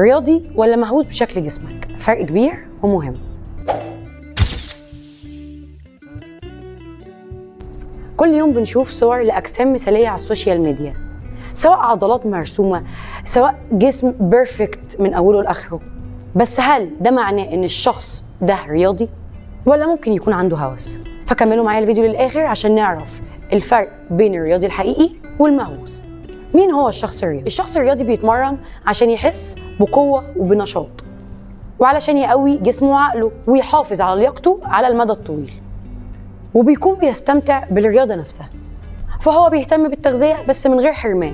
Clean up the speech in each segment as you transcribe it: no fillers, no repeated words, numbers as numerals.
رياضي ولا مهووس بشكل جسمك؟ فرق كبير ومهم. كل يوم بنشوف صور لأجسام مثالية على السوشيال ميديا، سواء عضلات مرسومة، سواء جسم بيرفكت من أوله لآخره. بس هل ده معناه إن الشخص ده رياضي؟ ولا ممكن يكون عنده هوس؟ فكملوا معايا الفيديو للآخر عشان نعرف الفرق بين الرياضي الحقيقي والمهووس. مين هو الشخص الرياضي؟ الشخص الرياضي بيتمرن عشان يحس بقوة وبنشاط، وعلشان يقوي جسمه وعقله ويحافظ على لياقته على المدى الطويل، وبيكون بيستمتع بالرياضة نفسها. فهو بيهتم بالتغذية بس من غير حرمان،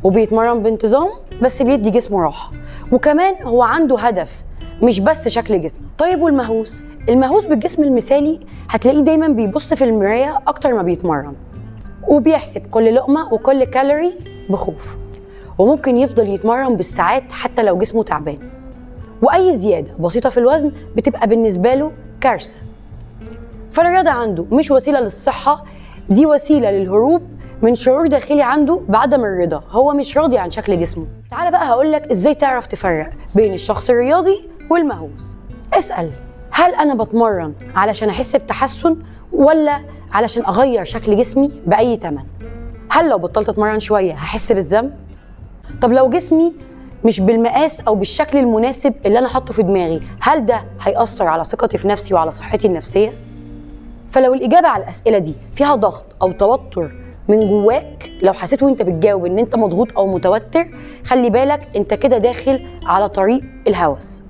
وبيتمرن بانتظام بس بيدي جسمه راحة، وكمان هو عنده هدف مش بس شكل جسم. طيب والمهووس؟ المهووس بالجسم المثالي هتلاقيه دايما بيبص في المراية أكتر ما بيتمرن، وبيحسب كل لقمة وكل كالوري بخوف، وممكن يفضل يتمرن بالساعات حتى لو جسمه تعبان، وأي زيادة بسيطة في الوزن بتبقى بالنسبة له كارثة. فالرياضة عنده مش وسيلة للصحة، دي وسيلة للهروب من شعور داخلي عنده بعدم الرضا. هو مش راضي عن شكل جسمه. تعال بقى هقولك ازاي تعرف تفرق بين الشخص الرياضي والمهووس. اسأل، هل أنا بتمرن علشان أحس بتحسن ولا علشان أغير شكل جسمي بأي تمن؟ هل لو بطلت أتمرن شوية هحس بالذنب؟ طب لو جسمي مش بالمقاس أو بالشكل المناسب اللي أنا حاطه في دماغي، هل ده هيأثر على ثقتي في نفسي وعلى صحتي النفسية؟ فلو الإجابة على الأسئلة دي فيها ضغط أو توتر من جواك، لو حسيت وانت بتجاوب ان انت مضغوط او متوتر، خلي بالك انت كده داخل على طريق الهوس.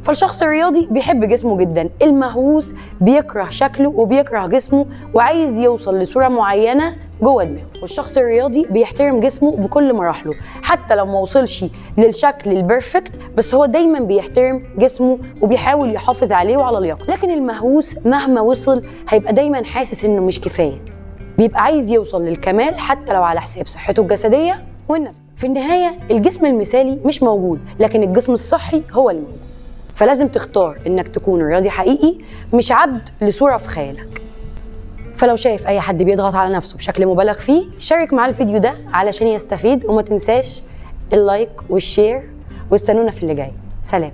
فالشخص الرياضي بيحب جسمه جدا، المهووس بيكره شكله وبيكره جسمه وعايز يوصل لصورة معينة جوه دماغه. والشخص الرياضي بيحترم جسمه بكل مراحله، حتى لو ما وصلش للشكل البرفكت، بس هو دايما بيحترم جسمه وبيحاول يحافظ عليه وعلى لياقته. لكن المهووس مهما وصل هيبقى دايما حاسس انه مش كفاية، بيبقى عايز يوصل للكمال حتى لو على حساب صحته الجسدية والنفسية. في النهاية الجسم المثالي مش موجود، لكن الجسم الصحي هو اللي موجود. فلازم تختار انك تكون رياضي حقيقي، مش عبد لصورة في خيالك. فلو شايف اي حد بيضغط على نفسه بشكل مبالغ فيه، شارك معاه الفيديو ده علشان يستفيد، وما تنساش اللايك والشير، واستنونا في اللي جاي. سلام.